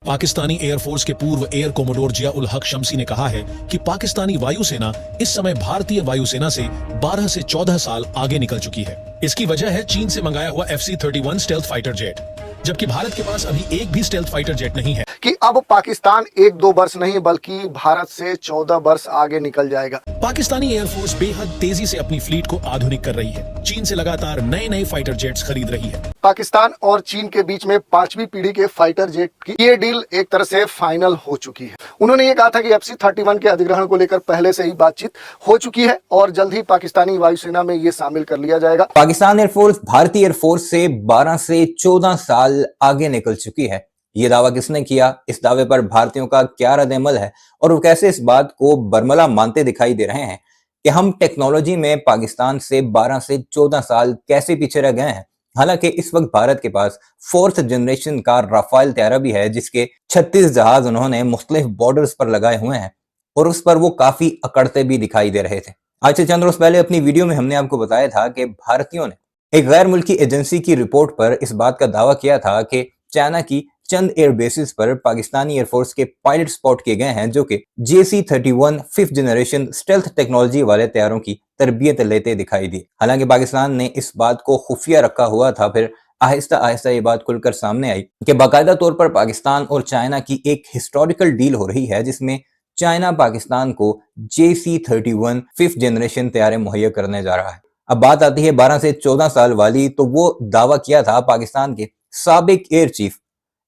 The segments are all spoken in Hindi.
पाकिस्तानी एयरफोर्स के पूर्व एयर कोमोडोर जिया उल हक शम्सी ने कहा है कि पाकिस्तानी वायुसेना इस समय भारतीय वायुसेना से 12 से 14 साल आगे निकल चुकी है। इसकी वजह है चीन से मंगाया हुआ FC-31 स्टेल्थ फाइटर जेट, जबकि भारत के पास अभी एक भी स्टेल्थ फाइटर जेट नहीं है। कि अब पाकिस्तान 1-2 वर्ष नहीं बल्कि भारत से 14 वर्ष आगे निकल जाएगा। पाकिस्तानी एयरफोर्स बेहद तेजी से अपनी फ्लीट को आधुनिक कर रही है। चीन से लगातार नए नए फाइटर जेट्स खरीद रही है। पाकिस्तान और चीन के बीच में 5वीं पीढ़ी के फाइटर जेट की ये डील एक तरह से फाइनल हो चुकी है। उन्होंने ये कहा था कि FC-31 के अधिग्रहण को लेकर पहले से ही बातचीत हो चुकी है और जल्द ही पाकिस्तानी वायुसेना में ये शामिल कर लिया जाएगा। पाकिस्तान एयरफोर्स भारतीय एयरफोर्स से 12 से 14 साल आगे निकल चुकी है। ये दावा किसने किया, इस दावे पर भारतीयों का क्या रद्द-ए-अमल है और वो कैसे इस बात को बरमला मानते दिखाई दे रहे हैं कि हम टेक्नोलॉजी में पाकिस्तान से 12 से 14 साल कैसे पीछे रह गए हैं। हालांकि इस वक्त भारत के पास 4th जनरेशन का राफेल तैयारा भी है, जिसके 36 जहाज उन्होंने मुख्तलिफ बॉर्डर्स पर लगाए हुए हैं और उस पर वो काफी अकड़ते भी दिखाई दे रहे थे। आज से चंद रोज पहले अपनी वीडियो में हमने आपको बताया था कि भारतीयों ने एक गैर मुल्की एजेंसी की रिपोर्ट पर इस बात का दावा किया था कि चाइना की चंद एयर बेसिस पर पाकिस्तानी एयरफोर्स के पायलट स्पॉट किए गए हैं जो कि JC-31 5th generation stealth technology वाले तैयारों की तरबियत लेते दिखाई दी। हालांकि पाकिस्तान ने इस बात को खुफिया रखा हुआ था, फिर आहिस्ता आहिस्ता ये बात खुलकर सामने आई कि बाकायदा तौर पर पाकिस्तान और चाइना की एक हिस्टोरिकल डील हो रही है जिसमें चाइना पाकिस्तान को JC-31 5th जनरेशन तैयारे मुहैया करने जा रहा है। अब बात आती है 12 से 14 साल वाली, तो वो दावा किया था पाकिस्तान के साबिक एयर चीफ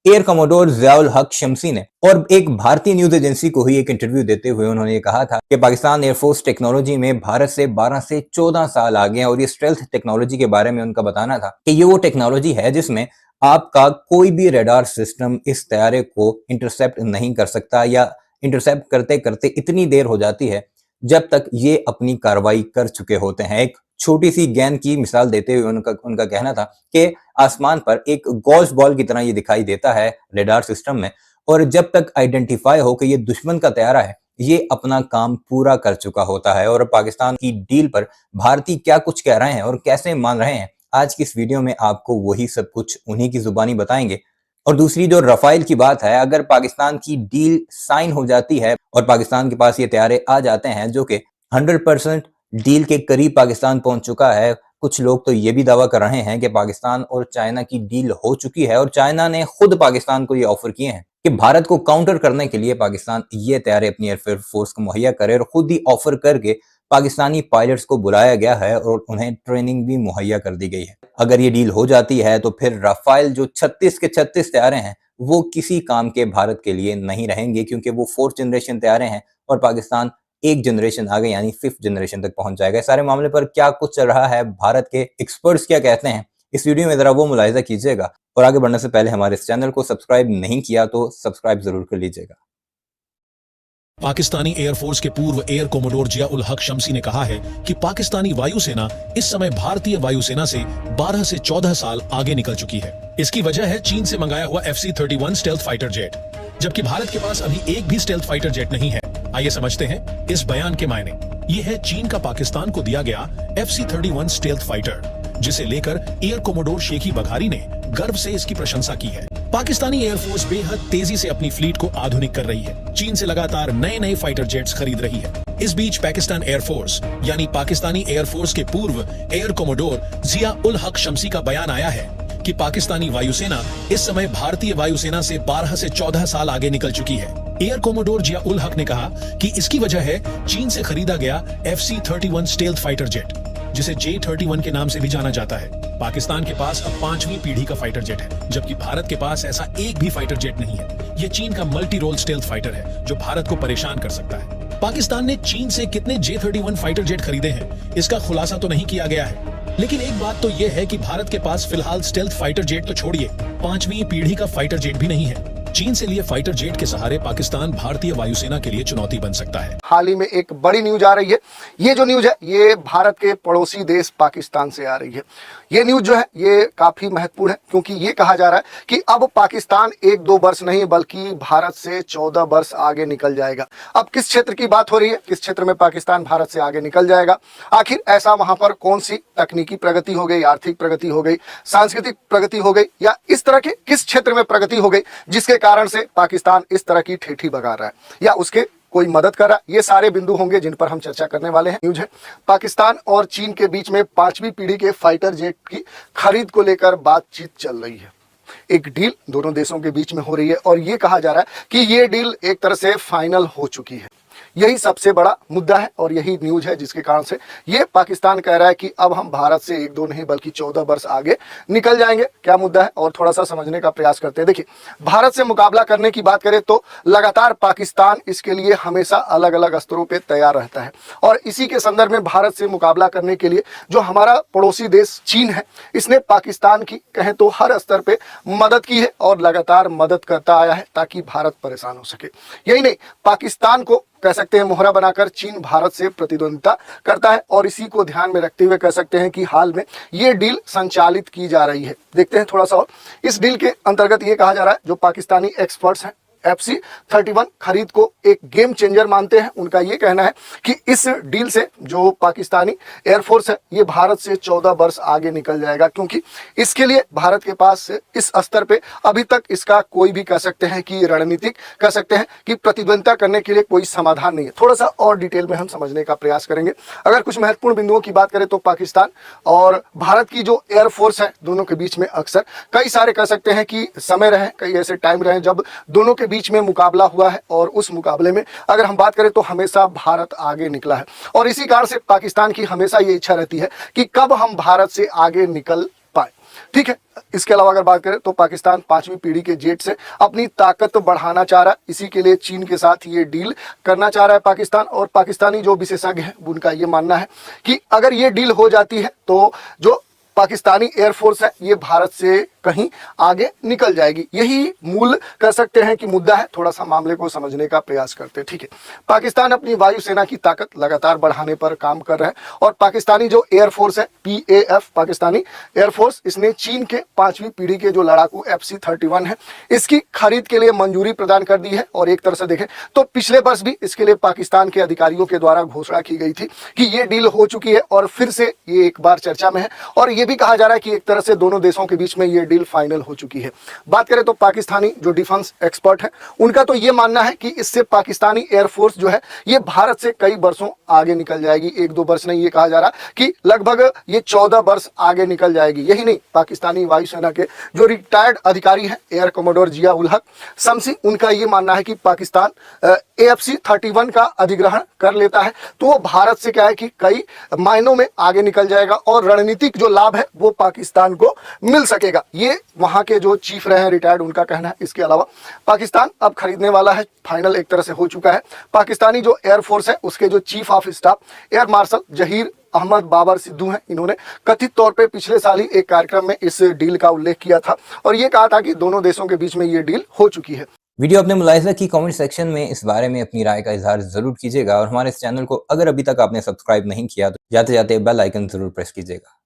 एयर कोमोडोर जिया उल हक शम्सी ने, और एक भारतीय न्यूज एजेंसी को ही एक इंटरव्यू देते हुए उन्होंने ये कहा था कि पाकिस्तान एयरफोर्स टेक्नोलॉजी में भारत से 12 से 14 साल आगे हैं और ये स्टेल्थ टेक्नोलॉजी के बारे में उनका बताना था कि ये वो टेक्नोलॉजी है जिसमें आपका कोई भी रडार सिस्टम इस तैयारे को इंटरसेप्ट नहीं कर सकता, या इंटरसेप्ट करते करते इतनी देर हो जाती है जब तक ये अपनी कार्रवाई कर चुके होते हैं। एक छोटी सी गेंद की मिसाल देते हुए उनका कहना था कि आसमान पर एक गोल्फ बॉल की तरह ये दिखाई देता है रडार सिस्टम में, और जब तक आइडेंटिफाई हो कि ये दुश्मन का तैयारा है, ये अपना काम पूरा कर चुका होता है। और पाकिस्तान की डील पर भारतीय क्या कुछ कह रहे हैं और कैसे मान रहे हैं, आज की इस वीडियो में आपको वही सब कुछ उन्हीं की जुबानी बताएंगे। और दूसरी जो राफेल की बात है, अगर पाकिस्तान की डील साइन हो जाती है और पाकिस्तान के पास ये तैयारे आ जाते हैं जो कि 100% डील के करीब पाकिस्तान पहुंच चुका है, कुछ लोग तो ये भी दावा कर रहे हैं कि पाकिस्तान और चाइना की डील हो चुकी है और चाइना ने खुद पाकिस्तान को ये ऑफर किए हैं कि भारत को काउंटर करने के लिए पाकिस्तान ये तैयारे अपनी एयरफोर्स को मुहैया करे, और खुद ही ऑफर करके पाकिस्तानी पायलट्स को बुलाया गया है और उन्हें ट्रेनिंग भी मुहैया कर दी गई है। अगर ये डील हो जाती है तो फिर राफेल जो 36 के 36 तैयारे हैं वो किसी काम के भारत के लिए नहीं रहेंगे, क्योंकि वो 4th जनरेशन तैयारे हैं और पाकिस्तान एक जनरेशन आगे यानी 5th जनरेशन तक पहुंच जाएगा। इस सारे मामले पर क्या कुछ चल रहा है, भारत के एक्सपर्ट्स क्या कहते हैं, इस वीडियो में जरा वो मुलाहिजा कीजिएगा। और आगे बढ़ने से पहले हमारे इस चैनल को सब्सक्राइब नहीं किया तो सब्सक्राइब जरूर कर लीजिएगा। पाकिस्तानी एयरफोर्स के पूर्व एयर कोमोडोर जिया उल हक शम्सी ने कहा है कि पाकिस्तानी वायुसेना इस समय भारतीय वायुसेना से 12 से 14 साल आगे निकल चुकी है। इसकी वजह है चीन से मंगाया हुआ FC-31 स्टेल्थ फाइटर जेट, जबकि भारत के पास अभी एक भी स्टेल्थ फाइटर जेट नहीं है। आइए समझते हैं इस बयान के मायने। ये है चीन का पाकिस्तान को दिया गया FC-31 स्टेल्थ फाइटर, जिसे लेकर एयर कोमोडोर शेखी बघारी ने गर्व से इसकी प्रशंसा की है। पाकिस्तानी एयरफोर्स बेहद तेजी से अपनी फ्लीट को आधुनिक कर रही है। चीन से लगातार नए नए फाइटर जेट्स खरीद रही है। इस बीच पाकिस्तान एयरफोर्स यानी पाकिस्तानी एयरफोर्स के पूर्व एयर कोमोडोर जिया उल हक शम्सी का बयान आया है कि पाकिस्तानी वायुसेना इस समय भारतीय वायुसेना से 12 से 14 साल आगे निकल चुकी है। एयर कोमोडोर जिया उल हक ने कहा कि इसकी वजह है चीन से खरीदा गया FC-31 स्टेल्थ फाइटर जेट, जिसे J-31 के नाम से भी जाना जाता है। पाकिस्तान के पास अब 5वीं पीढ़ी का फाइटर जेट है, जबकि भारत के पास ऐसा एक भी फाइटर जेट नहीं है। यह चीन का मल्टी रोल स्टेल्थ फाइटर है जो भारत को परेशान कर सकता है। पाकिस्तान ने चीन से कितने J-31 फाइटर जेट खरीदे हैं, इसका खुलासा तो नहीं किया गया है, लेकिन एक बात तो यह है कि भारत के पास फिलहाल स्टेल्थ फाइटर जेट तो छोड़िए, 5वीं पीढ़ी का फाइटर जेट भी नहीं है। चीन से लिए फाइटर जेट के सहारे पाकिस्तान भारतीय वायुसेना के लिए चुनौती बन सकता है। हाल ही में एक बड़ी न्यूज आ रही है। ये जो न्यूज है ये भारत के पड़ोसी देश पाकिस्तान से आ रही है। ये न्यूज जो है ये काफी महत्वपूर्ण है, क्योंकि ये कहा जा रहा है कि अब पाकिस्तान 1-2 वर्ष नहीं बल्कि भारत से 14 वर्ष आगे निकल जाएगा। अब किस क्षेत्र की बात हो रही है, किस क्षेत्र में पाकिस्तान भारत से आगे निकल जाएगा, आखिर ऐसा वहां पर कौन सी तकनीकी प्रगति हो गई, आर्थिक प्रगति हो गई, सांस्कृतिक प्रगति हो गई, या इस तरह के किस क्षेत्र में प्रगति हो गई जिसके कारण से पाकिस्तान इस तरह की ठेठी बगा रहा है या उसके कोई मदद कर रहा है, ये सारे बिंदु होंगे जिन पर हम चर्चा करने वाले हैं। न्यूज है पाकिस्तान और चीन के बीच में 5वीं पीढ़ी के फाइटर जेट की खरीद को लेकर बातचीत चल रही है। एक डील दोनों देशों के बीच में हो रही है और ये कहा जा रहा है कि ये डील एक तरह से फाइनल हो चुकी है। यही सबसे बड़ा मुद्दा है और यही न्यूज है जिसके कारण से ये पाकिस्तान कह रहा है कि अब हम भारत से 1-2 नहीं बल्कि 14 वर्ष आगे निकल जाएंगे। क्या मुद्दा है और थोड़ा सा समझने का प्रयास करते हैं। देखिए, भारत से मुकाबला करने की बात करें तो लगातार पाकिस्तान इसके लिए हमेशा अलग अलग स्तरों पर तैयार रहता है और इसी के संदर्भ में भारत से मुकाबला करने के लिए जो हमारा पड़ोसी देश चीन है, इसने पाकिस्तान की कहें तो हर स्तर पर मदद की है और लगातार मदद करता आया है ताकि भारत परेशान हो सके। यही नहीं, पाकिस्तान को कह सकते हैं मोहरा बनाकर चीन भारत से प्रतिद्वंदिता करता है और इसी को ध्यान में रखते हुए कह सकते हैं कि हाल में ये डील संचालित की जा रही है। देखते हैं थोड़ा सा और इस डील के अंतर्गत ये कहा जा रहा है, जो पाकिस्तानी एक्सपर्ट्स हैं FC-31 खरीद को एक गेम चेंजर मानते हैं। उनका ये कहना है कि इस डील से जो पाकिस्तानी एयरफोर्स है ये भारत से 14 वर्ष आगे निकल जाएगा, क्योंकि इसके लिए भारत के पास इस स्तर पे अभी तक इसका कोई भी कह सकते हैं कि रणनीतिक कह सकते हैं कि प्रतिद्वंदिता करने के लिए कोई समाधान नहीं है। थोड़ा सा और डिटेल में हम समझने का प्रयास करेंगे। अगर कुछ महत्वपूर्ण बिंदुओं की बात करें तो पाकिस्तान और भारत की जो एयरफोर्स है दोनों के बीच में अक्सर कई सारे कह सकते हैं कि समय रहे, कई ऐसे टाइम रहे जब दोनों के बीच में मुकाबला हुआ है और उस मुकाबले में अगर हम बात करें तो हमेशा भारत आगे निकला है और इसी कारण से पाकिस्तान की हमेशा ये इच्छा रहती है कि कब हम भारत से आगे निकल पाए। ठीक है, इसके अलावा अगर बात करें तो पाकिस्तान 5वीं पीढ़ी के जेट से अपनी ताकत बढ़ाना चाह रहा है। इसी के लिए चीन के साथ ये डील करना चाह रहा है पाकिस्तान और पाकिस्तानी जो विशेषज्ञ हैं उनका ये मानना है कि अगर ये डील हो जाती है तो जो पाकिस्तानी एयरफोर्स है ये भारत से कहीं आगे निकल जाएगी। यही मूल कर सकते हैं कि मुद्दा है। थोड़ा सा मामले को समझने का प्रयास करते हैं। ठीक है, पाकिस्तान अपनी वायुसेना की ताकत लगातार बढ़ाने पर काम कर रहा है और पाकिस्तानी जो एयरफोर्स है PAF पाकिस्तानी एयरफोर्स, इसने चीन के 5वीं पीढ़ी के जो लड़ाकू FC-31 है इसकी खरीद के लिए मंजूरी प्रदान कर दी है। और एक तरह से देखें तो पिछले वर्ष भी इसके लिए पाकिस्तान के अधिकारियों के द्वारा घोषणा की गई थी कि ये डील हो चुकी है और फिर से ये एक बार चर्चा में है और ये भी कहा जा रहा है कि एक तरह से दोनों देशों के बीच में ये डील फाइनल हो चुकी है। बात करें तो पाकिस्तानी जो डिफेंस एक्सपर्ट है उनका तो ये मानना है कि इससे पाकिस्तानी एयरफोर्स जो है ये भारत से कई वर्षों आगे निकल जाएगी। 1-2 वर्ष नहीं, ये कहा जा रहा कि लगभग ये 14 वर्ष आगे निकल जाएगी। यही नहीं, पाकिस्तानी वायुसेना के जो रिटायर्ड अधिकारी हैं एयर कमोडोर जिया उल हक शम्सी, उनका ये मानना है कि पाकिस्तान FC-31 का अधिग्रहण कर लेता है तो वो भारत से क्या है कि कई मायनों में आगे निकल जाएगा और रणनीतिक जो लाभ है वो पाकिस्तान को मिल सकेगा। ये वहां के जो चीफ रहे हैं रिटायर्ड, उनका कहना है। इसके अलावा पाकिस्तान अब खरीदने वाला है, फाइनल एक तरह से हो चुका है। पाकिस्तानी जो एयरफोर्स है उसके जो chief of staff air marshal Zaheer Ahmed Babar Sidhu हैं, इन्होंने कथित तौर पे पिछले साल ही एक कार्यक्रम में इस डील का उल्लेख किया था और ये कहा था कि दोनों देशों के बीच में ये डील हो चुकी है। वीडियो आपने मुलाहिजा की, कमेंट सेक्शन में इस बारे में अपनी राय का इजहार जरूर कीजिएगा और हमारे इस चैनल को अगर अभी तक आपने सब्सक्राइब नहीं किया तो जाते जाते बेल आइकन जरूर प्रेस कीजिएगा।